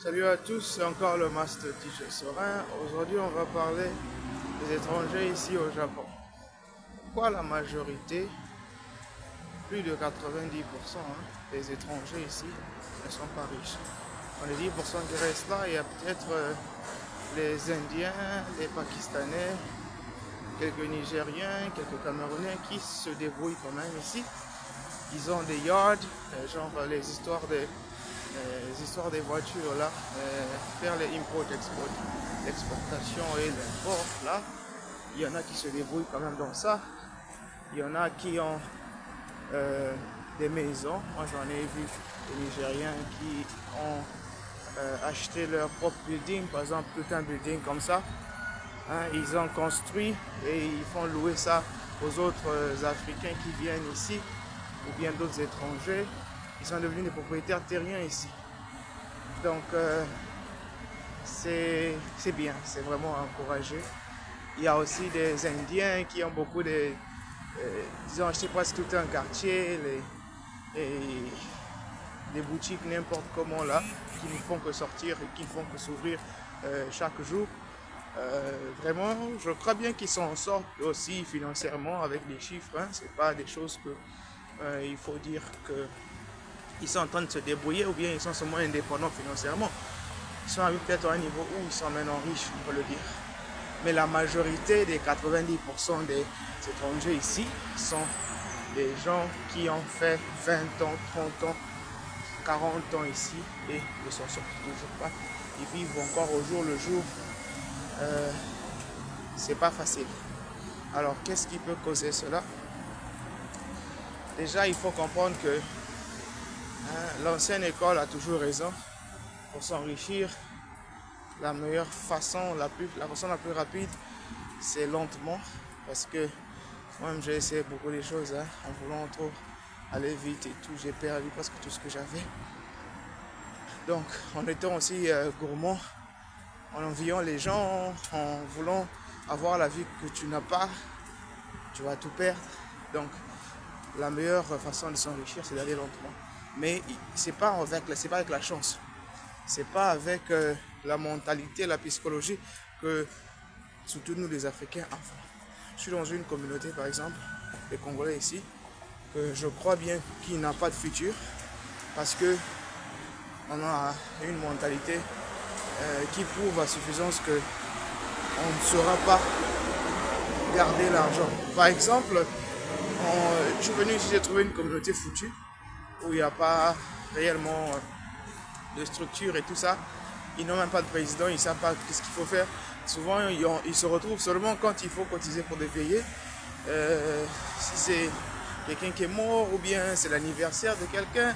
Salut à tous, c'est encore le Master Teacher Sorin. Aujourd'hui, on va parler des étrangers ici au Japon. Pourquoi la majorité, plus de 90% des étrangers ici ne sont pas riches? Dans les 10% qui restent là, il y a peut-être les Indiens, les Pakistanais, quelques Nigériens, quelques Camerounais qui se débrouillent quand même ici. Ils ont des yards, genre les histoires des voitures là, faire les import-export, l'exportation et l'import là. Il y en a qui se débrouillent quand même dans ça. Il y en a qui ont des maisons. Moi j'en ai vu des Nigériens qui ont acheté leur propre building, par exemple tout un building comme ça. Hein, ils ont construit et ils font louer ça aux autres Africains qui viennent ici ou bien d'autres étrangers. Ils sont devenus des propriétaires terriens ici. Donc c'est bien, c'est vraiment encouragé. Il y a aussi des Indiens qui ont beaucoup de... ils ont acheté presque tout un quartier, et des boutiques n'importe comment là, qui ne font que sortir et qui ne font que s'ouvrir chaque jour. Vraiment, je crois bien qu'ils s'en sortent aussi financièrement avec les chiffres. Hein. C'est pas des choses que il faut dire qu'ils sont en train de se débrouiller ou bien ils sont seulement indépendants financièrement. Ils sont peut-être à un niveau où ils sont maintenant riches, on peut le dire. Mais la majorité des 90% des étrangers ici sont des gens qui ont fait 20 ans, 30 ans, 40 ans ici et ne s'en sortent toujours pas. Ils vivent encore au jour le jour. Euh, c'est pas facile. Alors, qu'est-ce qui peut causer cela? Déjà, il faut comprendre que l'ancienne école a toujours raison. Pour s'enrichir, la meilleure façon, la façon la plus rapide, c'est lentement. Parce que moi-même, j'ai essayé beaucoup de choses en voulant trop aller vite et tout. J'ai perdu presque tout ce que j'avais. Donc, en étant aussi gourmand, en enviant les gens, en voulant avoir la vie que tu n'as pas, tu vas tout perdre. Donc, la meilleure façon de s'enrichir, c'est d'aller lentement. Mais c'est pas avec la chance. C'est pas avec la mentalité, la psychologie que surtout nous les Africains avons. Je suis dans une communauté, par exemple, les Congolais ici, que je crois bien qu'il n'a pas de futur parce que on a une mentalité qui prouve à suffisance que on ne saura pas garder l'argent. Par exemple, je suis venu ici, j'ai trouvé une communauté foutue où il n'y a pas réellement de structure et tout ça. Ils n'ont même pas de président, ils ne savent pas ce qu'il faut faire. Souvent, ils se retrouvent seulement quand il faut cotiser pour des veillées. Si c'est quelqu'un qui est mort ou bien c'est l'anniversaire de quelqu'un,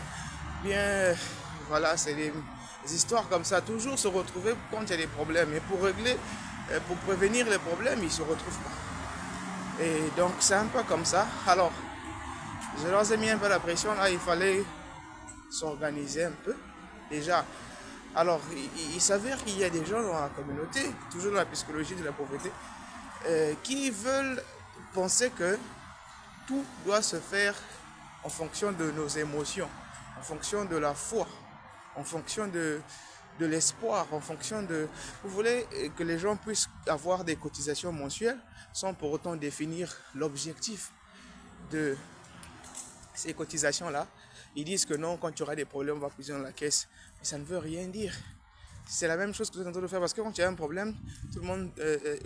bien voilà, c'est des histoires comme ça. Toujours se retrouver quand il y a des problèmes. Et pour régler, pour prévenir les problèmes, ils ne se retrouvent pas. Et donc, c'est un peu comme ça. Alors, je leur ai mis un peu la pression. Là, il fallait s'organiser un peu. Déjà, alors, il s'avère qu'il y a des gens dans la communauté, toujours dans la psychologie de la pauvreté, qui veulent penser que tout doit se faire en fonction de nos émotions, en fonction de la foi, en fonction de l'espoir, en fonction de... Vous voulez que les gens puissent avoir des cotisations mensuelles sans pour autant définir l'objectif de ces cotisations-là. Ils disent que non, quand tu auras des problèmes, on va puiser dans la caisse. Mais ça ne veut rien dire. C'est la même chose que vous êtes en train de faire parce que quand il y a un problème, tout le monde,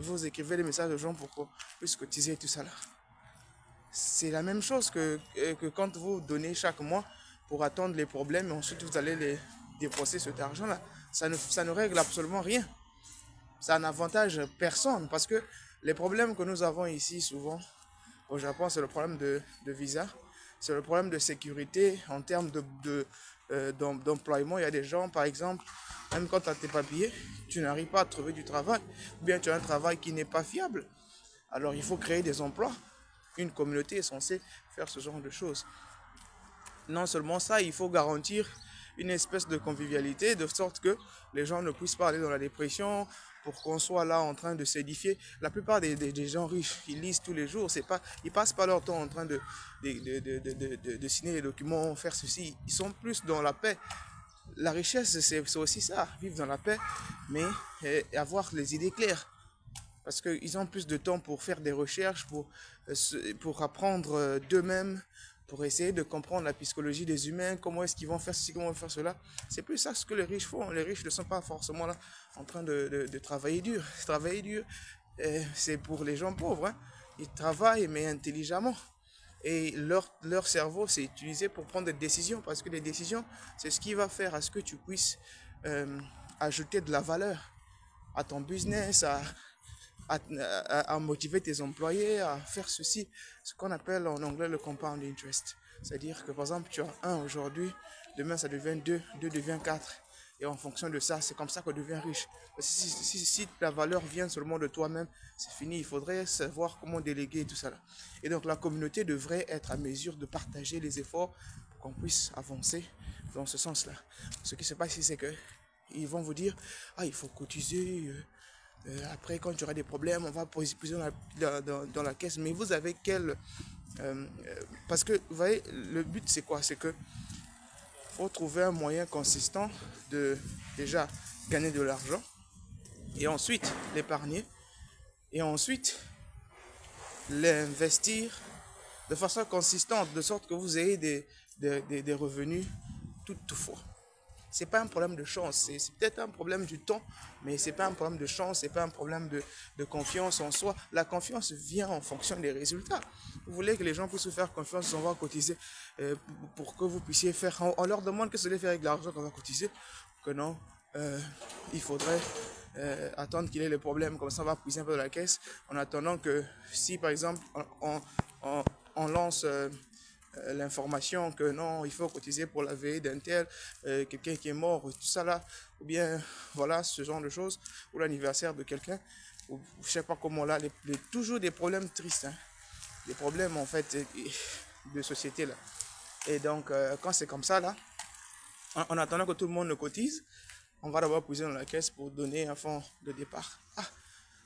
vous écrivez des messages aux gens pour qu'on puisse cotiser et tout ça là. C'est la même chose que quand vous donnez chaque mois pour attendre les problèmes et ensuite vous allez les dépenser cet argent là. Ça ne règle absolument rien. Ça n'avantage personne parce que les problèmes que nous avons ici souvent au Japon, c'est le problème de visa, c'est le problème de sécurité en termes d'employement. Il y a des gens, par exemple, même quand tu as tes papiers, tu n'arrives pas à trouver du travail, ou bien tu as un travail qui n'est pas fiable. Alors il faut créer des emplois. Une communauté est censée faire ce genre de choses. Non seulement ça, il faut garantir une espèce de convivialité, de sorte que les gens ne puissent pas aller dans la dépression, pour qu'on soit là en train de s'édifier. La plupart des gens riches, ils lisent tous les jours, c'est pas, ils passent pas leur temps en train de signer les documents, faire ceci. Ils sont plus dans la paix. la richesse, c'est aussi ça, vivre dans la paix, mais avoir les idées claires. Parce qu'ils ont plus de temps pour faire des recherches, pour apprendre d'eux-mêmes, pour essayer de comprendre la psychologie des humains, comment est-ce qu'ils vont faire ceci, comment ils vont faire cela. C'est plus ça ce que les riches font. Les riches ne sont pas forcément là en train de travailler dur. Travailler dur, c'est pour les gens pauvres, hein. Ils travaillent, mais intelligemment. Et leur cerveau, c'est utilisé pour prendre des décisions, parce que les décisions, c'est ce qui va faire à ce que tu puisses ajouter de la valeur à ton business, à motiver tes employés, à faire ceci, ce qu'on appelle en anglais le compound interest. C'est-à-dire que par exemple, tu as 1 aujourd'hui, demain ça devient 2, 2 devient 4. Et en fonction de ça, c'est comme ça qu'on devient riche. Si la valeur vient seulement de toi-même, c'est fini. Il faudrait savoir comment déléguer tout ça là. Et donc la communauté devrait être à mesure de partager les efforts pour qu'on puisse avancer dans ce sens-là. Ce qui se passe ici, c'est que ils vont vous dire, ah, il faut cotiser. Après, quand tu auras des problèmes, on va poser dans la caisse. Mais vous avez quel... parce que, vous voyez, le but, c'est quoi? C'est que faut trouver un moyen consistant de, déjà, gagner de l'argent. Et ensuite, l'épargner. Et ensuite, l'investir de façon consistante, de sorte que vous ayez des revenus toutefois. C'est pas un problème de chance, c'est peut-être un problème du temps, mais c'est pas un problème de chance, c'est pas un problème de confiance en soi. La confiance vient en fonction des résultats. Vous voulez que les gens puissent vous faire confiance, on va cotiser pour que vous puissiez faire. On leur demande que ce que faire avec l'argent qu'on va cotiser, que non, il faudrait attendre qu'il ait les problèmes, comme ça on va puiser un peu de la caisse, en attendant que si par exemple on lance l'information que non, il faut cotiser pour la veille d'un tel, quelqu'un qui est mort, tout ça là, ou bien voilà, ce genre de choses, ou l'anniversaire de quelqu'un, ou je sais pas comment là, toujours des problèmes tristes, hein, des problèmes en fait de société là. Et donc quand c'est comme ça là, en attendant que tout le monde le cotise, on va d'abord puiser dans la caisse pour donner un fonds de départ. Ah,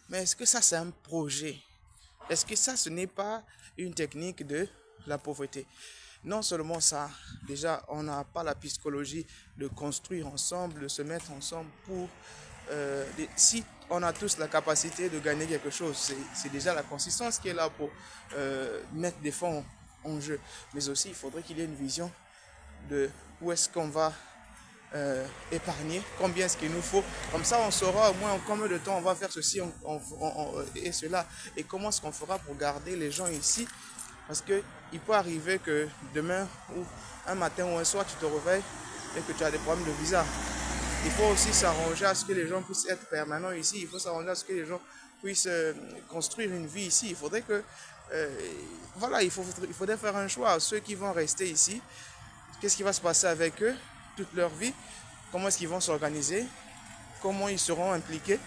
mais est-ce que ça c'est un projet? Est-ce que ça ce n'est pas une technique de la pauvreté? Non seulement ça, déjà on n'a pas la psychologie de construire ensemble, de se mettre ensemble pour... si on a tous la capacité de gagner quelque chose, c'est déjà la consistance qui est là pour mettre des fonds en jeu. Mais aussi il faudrait qu'il y ait une vision de où est-ce qu'on va épargner, combien est-ce qu'il nous faut. Comme ça, on saura au moins en combien de temps on va faire ceci et cela. Et comment est-ce qu'on fera pour garder les gens ici. Parce qu'il peut arriver que demain ou un matin ou un soir, tu te réveilles et que tu as des problèmes de visa. Il faut aussi s'arranger à ce que les gens puissent être permanents ici. Il faut s'arranger à ce que les gens puissent construire une vie ici. Il faudrait que... voilà, il faudrait faire un choix. Ceux qui vont rester ici, qu'est-ce qui va se passer avec eux toute leur vie? Comment est-ce qu'ils vont s'organiser? Comment ils seront impliqués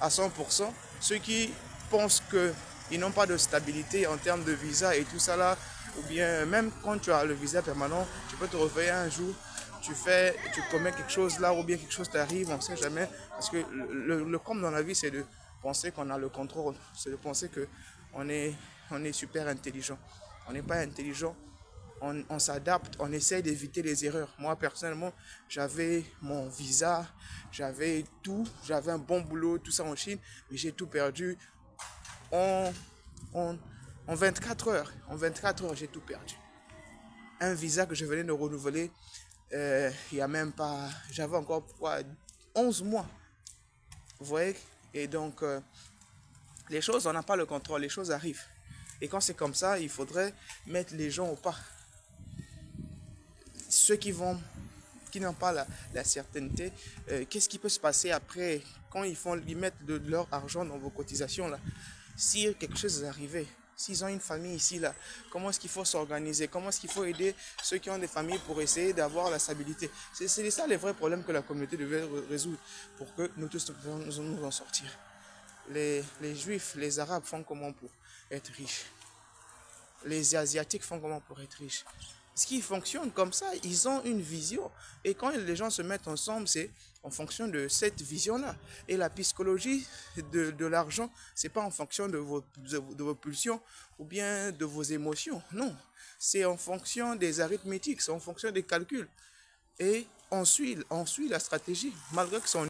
à 100%? Ceux qui pensent qu'ils n'ont pas de stabilité en termes de visa et tout ça là, ou bien même quand tu as le visa permanent, tu peux te réveiller un jour, tu commets quelque chose là, ou bien quelque chose t'arrive, on ne sait jamais. Parce que le comble dans la vie, c'est de penser qu'on a le contrôle, c'est de penser qu'on est super intelligent. On n'est pas intelligent. On s'adapte, on essaye d'éviter les erreurs. Moi, personnellement, j'avais mon visa, j'avais tout, j'avais un bon boulot, tout ça en Chine, mais j'ai tout perdu en 24 heures. En 24 heures, j'ai tout perdu. Un visa que je venais de renouveler, il n'y a même pas... J'avais encore 11 mois. Vous voyez? Et donc, les choses, on n'a pas le contrôle, les choses arrivent. Et quand c'est comme ça, il faudrait mettre les gens au pas. Ceux qui n'ont pas la certainté, qu'est-ce qui peut se passer après quand ils mettent de leur argent dans vos cotisations là? Si quelque chose est arrivé, s'ils ont une famille ici là, comment est-ce qu'il faut s'organiser? Comment est-ce qu'il faut aider ceux qui ont des familles pour essayer d'avoir la stabilité? C'est ça les vrais problèmes que la communauté devait résoudre pour que nous tous nous en sortir. Les juifs, les arabes font comment pour être riches? Les asiatiques font comment pour être riches? Ce qui fonctionne comme ça, ils ont une vision. Et quand les gens se mettent ensemble, c'est en fonction de cette vision-là. Et la psychologie de l'argent, c'est pas en fonction de vos pulsions ou bien de vos émotions. Non, c'est en fonction des arithmétiques, c'est en fonction des calculs. et on suit la stratégie, malgré que son